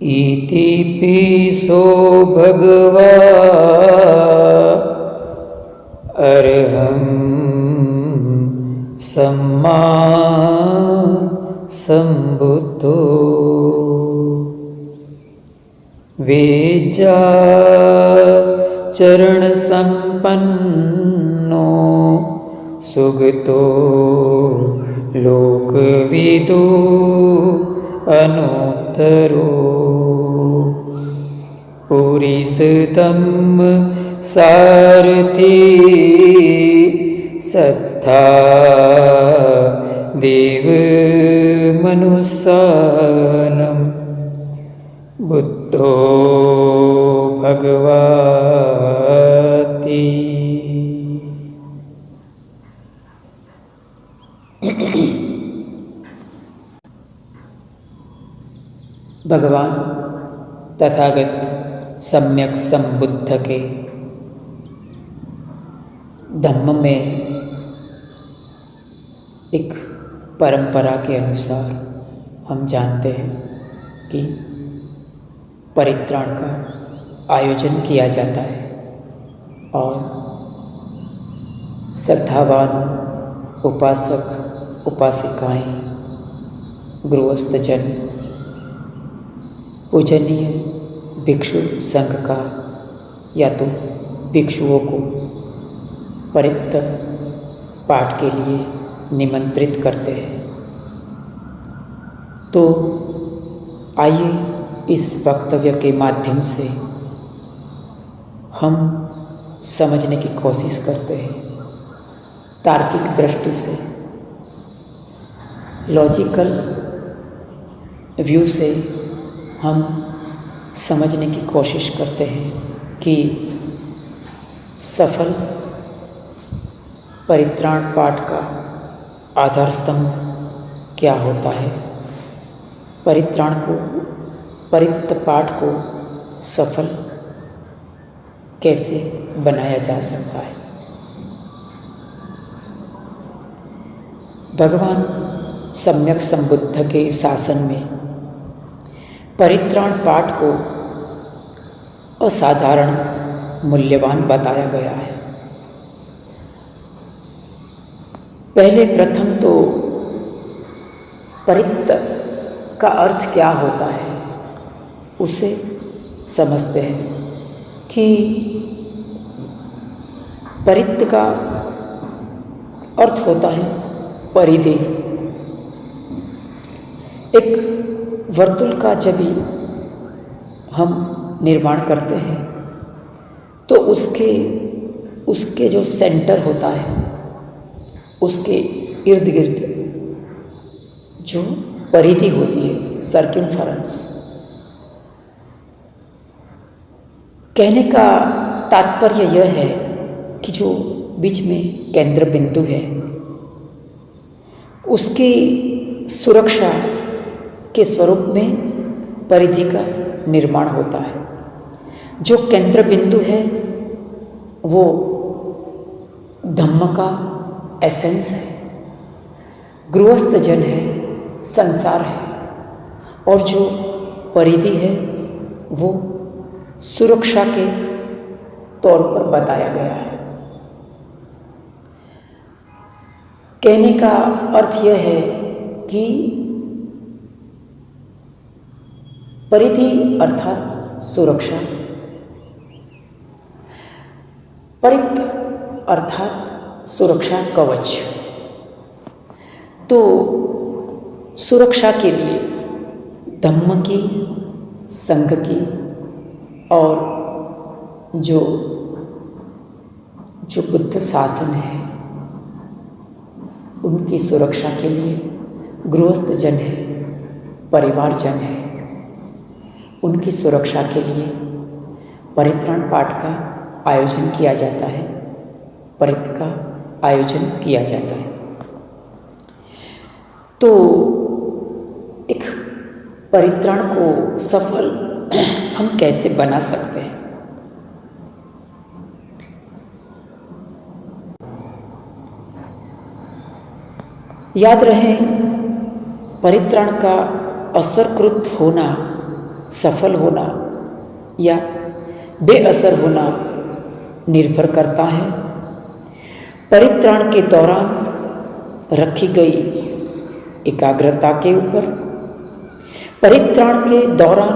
इति पिसो भगवा अरहं सम्मा संबुद्धो वेजा चरण संपन्नो सुगतो लोकविदो अनुत्तरो पुरीसतम सारथी सत्था देव मनुष्यानम बुद्धो भगवती। भगवान तथागत सम्यक संबुद्ध के धम्म में एक परंपरा के अनुसार हम जानते हैं कि परित्राण का आयोजन किया जाता है और श्रद्धावान उपासक उपासिकाएं गृहस्थजन पूजनीय भिक्षु संघ का या तो भिक्षुओं को परित्त पाठ के लिए निमंत्रित करते हैं। तो आइए इस वक्तव्य के माध्यम से हम समझने की कोशिश करते हैं, तार्किक दृष्टि से लॉजिकल व्यू से हम समझने की कोशिश करते हैं कि सफल परित्राण पाठ का आधार स्तंभ क्या होता है, परित्त पाठ को सफल कैसे बनाया जा सकता है। भगवान सम्यक संबुद्ध के शासन में परित्राण पाठ को असाधारण मूल्यवान बताया गया है। पहले प्रथम तो परित्त का अर्थ क्या होता है उसे समझते हैं कि परित्त का अर्थ होता है परिधि। एक वर्तुल का जब भी हम निर्माण करते हैं तो उसके जो सेंटर होता है उसके इर्द गिर्द जो परिधि होती है सर्कमफेरेंस, कहने का तात्पर्य यह है कि जो बीच में केंद्र बिंदु है उसकी सुरक्षा के स्वरूप में परिधि का निर्माण होता है। जो केंद्र बिंदु है वो धम्म का एसेंस है, गृहस्थ जन है, संसार है, और जो परिधि है वो सुरक्षा के तौर पर बताया गया है। कहने का अर्थ यह है कि परिधि अर्थात सुरक्षा, परित्त अर्थात सुरक्षा कवच। तो सुरक्षा के लिए धम्म की, संघ की और जो बुद्ध शासन है उनकी सुरक्षा के लिए गृहस्थ जन है, परिवार जन है, उनकी सुरक्षा के लिए परित्राण पाठ का आयोजन किया जाता है, परित्त का आयोजन किया जाता है। तो एक परित्राण को सफल हम कैसे बना सकते हैं? याद रहे परित्राण का असरकृत होना सफल होना या बेअसर होना निर्भर करता है परित्राण के दौरान रखी गई एकाग्रता के ऊपर, परित्राण के दौरान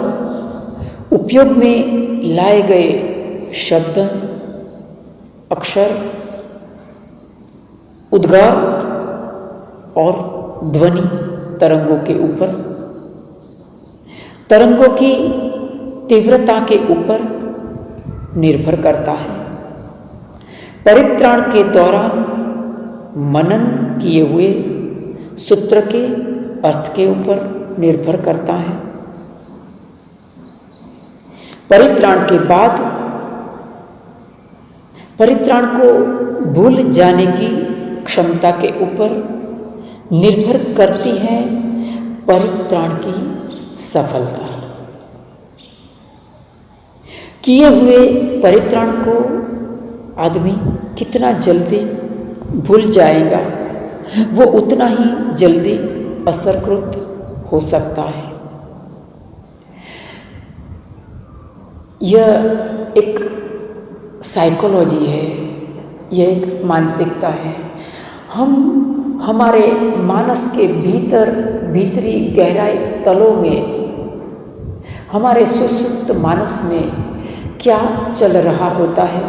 उपयोग में लाए गए शब्द, अक्षर, उद्गार और ध्वनि तरंगों के ऊपर, तरंगों की तीव्रता के ऊपर निर्भर करता है। परित्राण के दौरान मनन किए हुए सूत्र के अर्थ के ऊपर निर्भर करता है। परित्राण के बाद परित्राण को भूल जाने की क्षमता के ऊपर निर्भर करती है परित्राण की सफलता। किए हुए परित्राण को आदमी कितना जल्दी भूल जाएगा, वो उतना ही जल्दी असरकृत हो सकता है। यह एक साइकोलॉजी है, यह एक मानसिकता है। हम हमारे मानस के भीतरी गहराई तलों में, हमारे सुसुप्त मानस में क्या चल रहा होता है,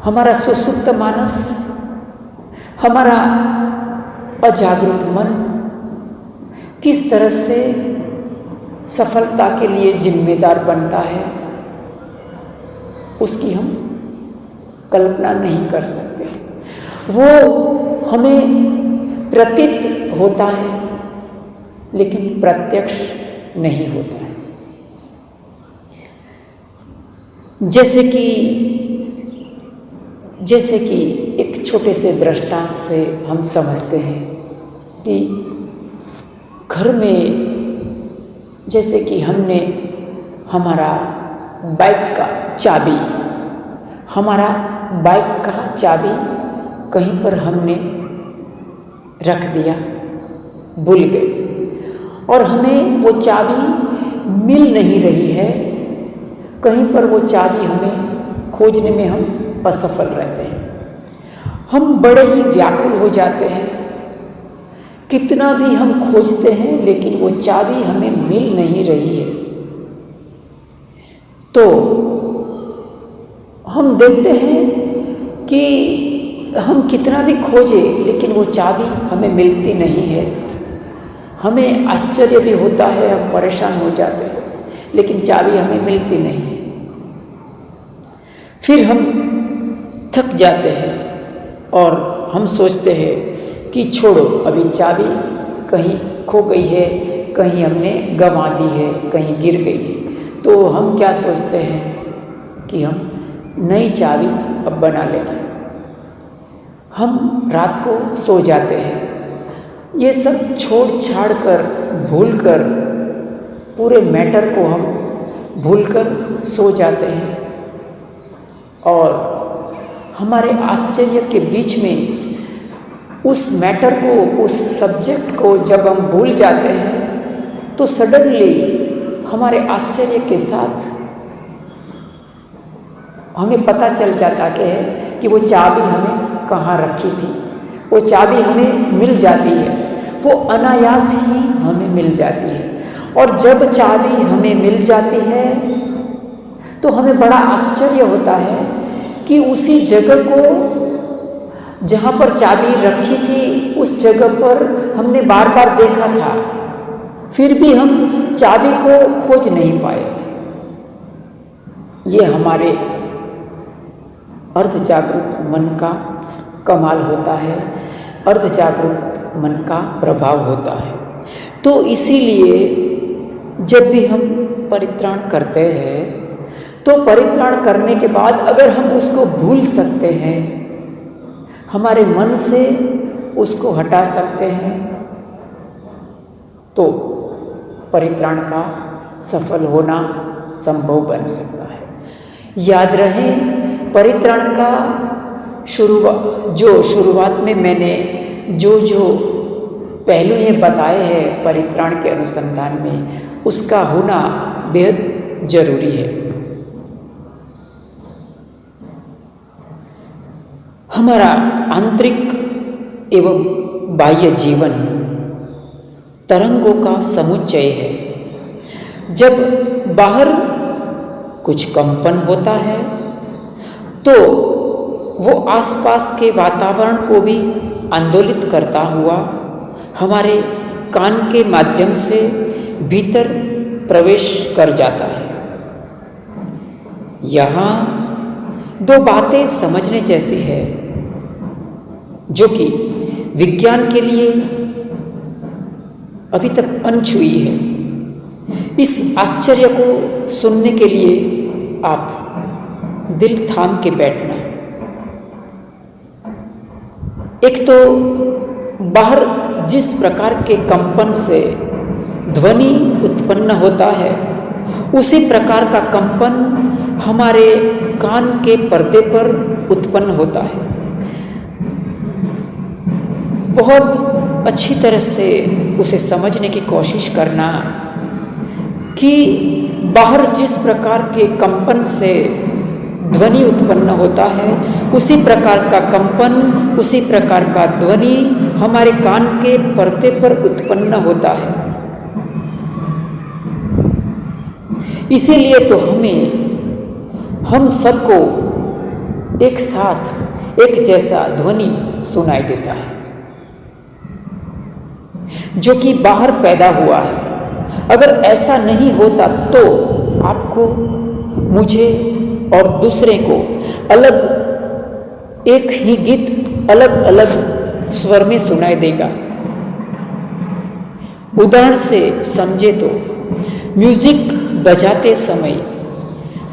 हमारा सुसुप्त मानस, हमारा अजागृत मन किस तरह से सफलता के लिए जिम्मेदार बनता है, उसकी हम कल्पना नहीं कर सकते। वो हमें प्रतीत होता है लेकिन प्रत्यक्ष नहीं होता है। जैसे कि एक छोटे से दृष्टांत से हम समझते हैं कि घर में जैसे कि हमने हमारा बाइक का चाबी कहीं पर हमने रख दिया, भूल गए और हमें वो चाबी मिल नहीं रही है। कहीं पर वो चाबी हमें खोजने में हम असफल रहते हैं। हम बड़े ही व्याकुल हो जाते हैं, कितना भी हम खोजते हैं लेकिन वो चाबी हमें मिल नहीं रही है। तो हम देखते हैं कि हम कितना भी खोजें लेकिन वो चाबी हमें मिलती नहीं है। हमें आश्चर्य भी होता है, हम परेशान हो जाते हैं लेकिन चाबी हमें मिलती नहीं है। फिर हम थक जाते हैं और हम सोचते हैं कि छोड़ो, अभी चाबी कहीं खो गई है, कहीं हमने गंवा दी है, कहीं गिर गई है। तो हम क्या सोचते हैं कि हम नई चाबी अब बना लेंगे। हम रात को सो जाते हैं, ये सब छोड़ छाड़ कर, भूल कर, पूरे मैटर को हम भूल कर सो जाते हैं और हमारे आश्चर्य के बीच में उस मैटर को, उस सब्जेक्ट को जब हम भूल जाते हैं तो सडनली हमारे आश्चर्य के साथ हमें पता चल जाता कि वो चाबी हमें कहाँ रखी थी। वो चाबी हमें मिल जाती है, वो अनायास ही हमें मिल जाती है। और जब चाबी हमें मिल जाती है तो हमें बड़ा आश्चर्य होता है कि उसी जगह को जहाँ पर चाबी रखी थी उस जगह पर हमने बार बार देखा था, फिर भी हम चाबी को खोज नहीं पाए थे। ये हमारे अर्धजागृत मन का कमाल होता है, अर्धजागृत मन का प्रभाव होता है। तो इसीलिए जब भी हम परित्राण करते हैं तो परित्राण करने के बाद अगर हम उसको भूल सकते हैं, हमारे मन से उसको हटा सकते हैं, तो परित्राण का सफल होना संभव बन सकता है। याद रहे, परित्राण का शुरुआत में मैंने जो पहलू ये बताए हैं परित्राण के अनुसंधान में, उसका होना बेहद जरूरी है। हमारा आंतरिक एवं बाह्य जीवन तरंगों का समुच्चय है। जब बाहर कुछ कंपन होता है तो वो आसपास के वातावरण को भी आंदोलित करता हुआ हमारे कान के माध्यम से भीतर प्रवेश कर जाता है। यहाँ दो बातें समझने जैसी है जो कि विज्ञान के लिए अभी तक अनछुई है। इस आश्चर्य को सुनने के लिए आप दिल थाम के बैठना। एक तो बाहर जिस प्रकार के कंपन से ध्वनि उत्पन्न होता है उसी प्रकार का कंपन हमारे कान के पर्दे पर उत्पन्न होता है। बहुत अच्छी तरह से उसे समझने की कोशिश करना कि बाहर जिस प्रकार के कंपन से ध्वनि उत्पन्न होता है उसी प्रकार का कंपन, उसी प्रकार का ध्वनि हमारे कान के पर्दे पर उत्पन्न होता है। इसीलिए तो हम सबको एक साथ एक जैसा ध्वनि सुनाई देता है जो कि बाहर पैदा हुआ है। अगर ऐसा नहीं होता तो आपको, मुझे और दूसरे को अलग एक ही गीत अलग अलग स्वर में सुनाई देगा। उदाहरण से समझे तो म्यूजिक बजाते समय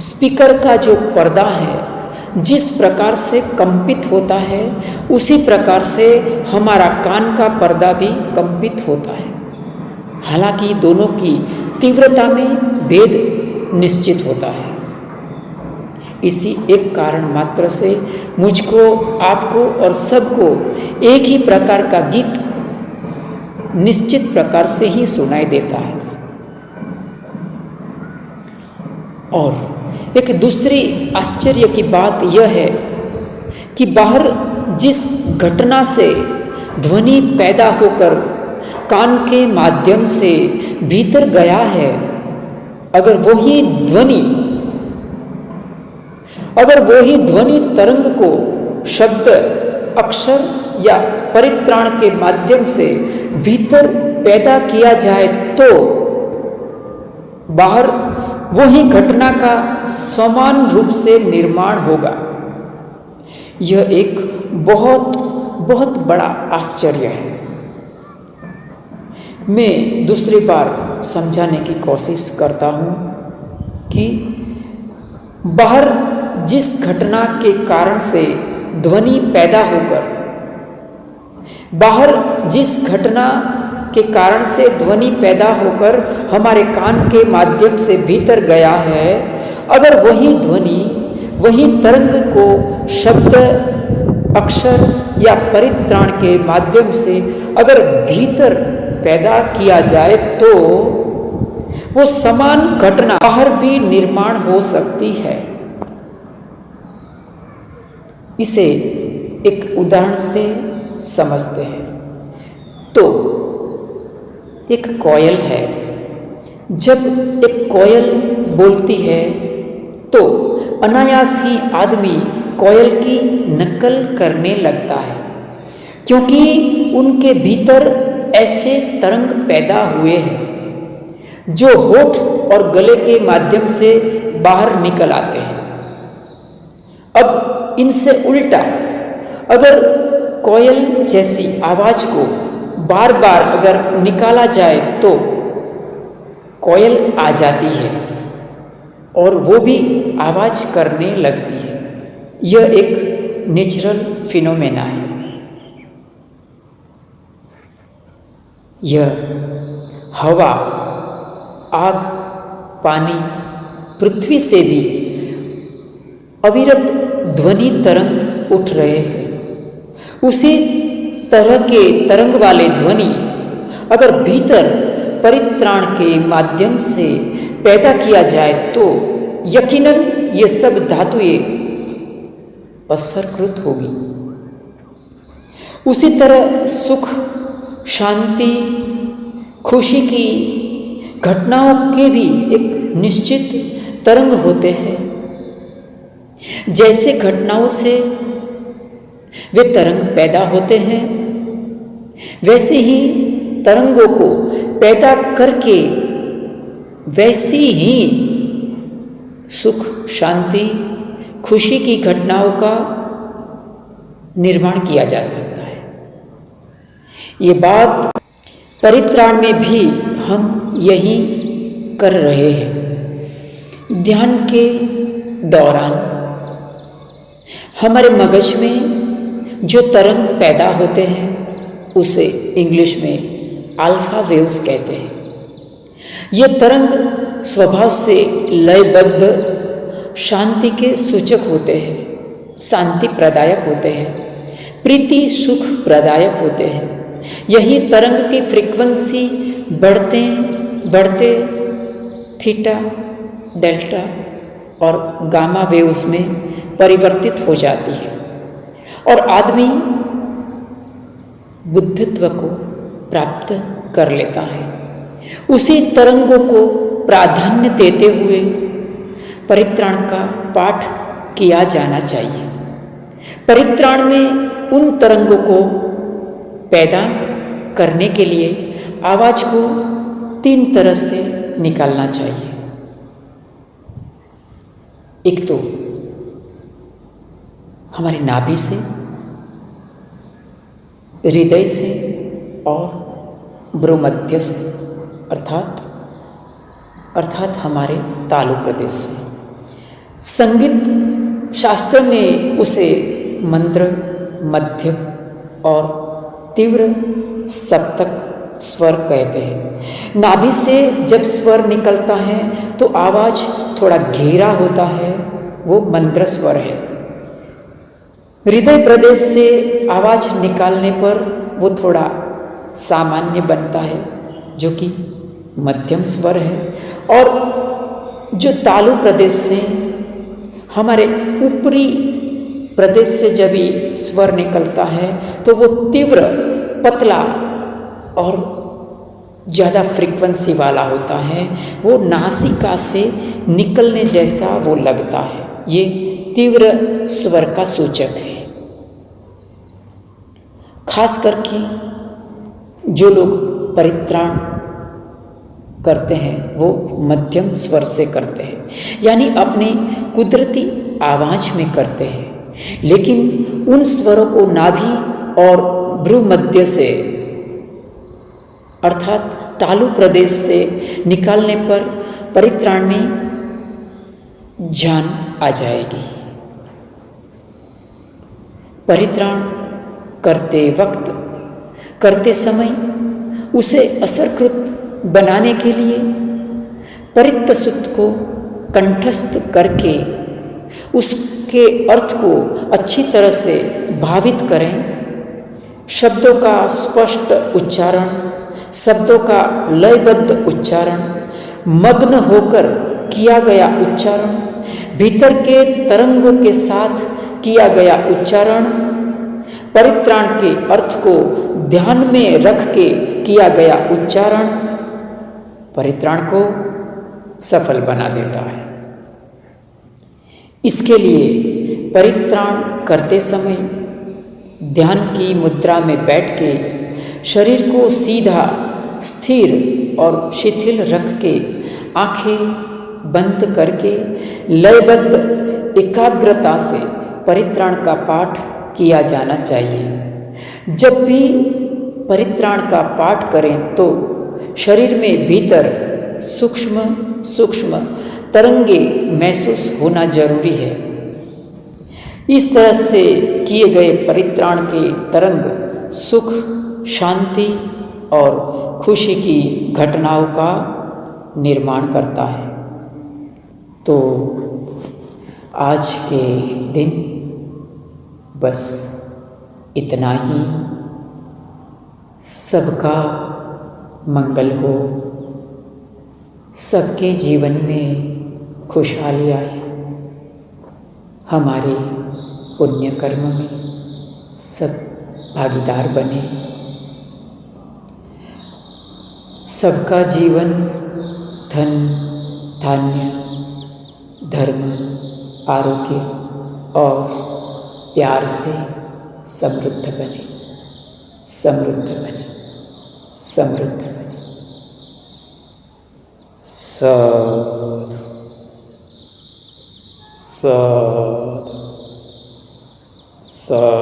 स्पीकर का जो पर्दा है जिस प्रकार से कंपित होता है उसी प्रकार से हमारा कान का पर्दा भी कंपित होता है। हालांकि दोनों की तीव्रता में भेद निश्चित होता है। इसी एक कारण मात्र से मुझको, आपको और सबको एक ही प्रकार का गीत निश्चित प्रकार से ही सुनाई देता है। और एक दूसरी आश्चर्य की बात यह है कि बाहर जिस घटना से ध्वनि पैदा होकर कान के माध्यम से भीतर गया है, अगर वही ध्वनि तरंग को शब्द, अक्षर या परित्राण के माध्यम से भीतर पैदा किया जाए तो बाहर वही घटना का समान रूप से निर्माण होगा। यह एक बहुत बहुत बड़ा आश्चर्य है। मैं दूसरी बार समझाने की कोशिश करता हूँ कि बाहर जिस घटना के कारण से ध्वनि पैदा होकर, बाहर जिस घटना के कारण से ध्वनि पैदा होकर हमारे कान के माध्यम से भीतर गया है, अगर वही ध्वनि, वही तरंग को शब्द, अक्षर या परित्राण के माध्यम से अगर भीतर पैदा किया जाए तो वो समान घटना बाहर भी निर्माण हो सकती है। इसे एक उदाहरण से समझते हैं तो एक कोयल है। जब एक कोयल बोलती है तो अनायास ही आदमी कोयल की नकल करने लगता है, क्योंकि उनके भीतर ऐसे तरंग पैदा हुए हैं जो होठ और गले के माध्यम से बाहर निकल आते हैं। अब इनसे उल्टा, अगर कोयल जैसी आवाज को बार बार अगर निकाला जाए तो कोयल आ जाती है और वो भी आवाज करने लगती है। यह एक नेचुरल फिनोमेना है। यह हवा, आग, पानी, पृथ्वी से भी अविरत ध्वनि तरंग उठ रहे हैं। उसी तरह के तरंग वाले ध्वनि अगर भीतर परित्राण के माध्यम से पैदा किया जाए तो यकीनन ये सब धातुएं असरकृत होगी। उसी तरह सुख, शांति, खुशी की घटनाओं के भी एक निश्चित तरंग होते हैं। जैसे घटनाओं से वे तरंग पैदा होते हैं, वैसे ही तरंगों को पैदा करके वैसी ही सुख, शांति, खुशी की घटनाओं का निर्माण किया जा सकता है। ये बात परित्राण में भी हम यही कर रहे हैं। ध्यान के दौरान हमारे मगज में जो तरंग पैदा होते हैं उसे इंग्लिश में अल्फा वेव्स कहते हैं। ये तरंग स्वभाव से लयबद्ध शांति के सूचक होते हैं, शांति प्रदायक होते हैं, प्रीति सुख प्रदायक होते हैं। यही तरंग की फ्रीक्वेंसी बढ़ते बढ़ते थीटा, डेल्टा और गामा वेव्स में परिवर्तित हो जाती है और आदमी बुद्धत्व को प्राप्त कर लेता है। उसी तरंगों को प्राधान्य देते हुए परित्राण का पाठ किया जाना चाहिए। परित्राण में उन तरंगों को पैदा करने के लिए आवाज को 3 तरह से निकालना चाहिए। एक तो हमारी नाभि से, हृदय से और भ्रूमध्य से, अर्थात हमारे तालु प्रदेश से। संगीत शास्त्र में उसे मंद्र, मध्य और तीव्र सप्तक स्वर कहते हैं। नाभि से जब स्वर निकलता है तो आवाज थोड़ा घेरा होता है, वो मंद्र स्वर है। हृदय प्रदेश से आवाज निकालने पर वो थोड़ा सामान्य बनता है, जो कि मध्यम स्वर है। और जो तालु प्रदेश से, हमारे ऊपरी प्रदेश से जब भी स्वर निकलता है तो वो तीव्र, पतला और ज़्यादा फ्रीक्वेंसी वाला होता है। वो नासिका से निकलने जैसा वो लगता है। ये तीव्र स्वर का सूचक है। खास करके जो लोग परित्राण करते हैं वो मध्यम स्वर से करते हैं, यानी अपने कुदरती आवाज में करते हैं। लेकिन उन स्वरों को नाभि और भ्रूमध्य से अर्थात तालु प्रदेश से निकालने पर परित्राण में जान आ जाएगी। परित्राण करते वक्त, करते समय उसे असरकृत बनाने के लिए परित्त सूक्त को कंठस्थ करके उसके अर्थ को अच्छी तरह से भावित करें। शब्दों का स्पष्ट उच्चारण, शब्दों का लयबद्ध उच्चारण, मग्न होकर किया गया उच्चारण, भीतर के तरंगों के साथ किया गया उच्चारण, परित्राण के अर्थ को ध्यान में रख के किया गया उच्चारण परित्राण को सफल बना देता है। इसके लिए परित्राण करते समय ध्यान की मुद्रा में बैठ के शरीर को सीधा, स्थिर और शिथिल रख के आंखें बंद करके लयबद्ध एकाग्रता से परित्राण का पाठ किया जाना चाहिए। जब भी परित्राण का पाठ करें तो शरीर में भीतर सूक्ष्म सूक्ष्म तरंगे महसूस होना जरूरी है। इस तरह से किए गए परित्राण के तरंग सुख, शांति और खुशी की घटनाओं का निर्माण करता है। तो आज के दिन बस इतना ही। सबका मंगल हो। सबके जीवन में खुशहाली आए, हमारे पुण्य कर्म में सब भागीदार बने, सबका जीवन धन धान्य धर्म आरोग्य और प्यार से समृद्ध बने, समृद्ध बने, समृद्ध बने। साधु साधु साधु।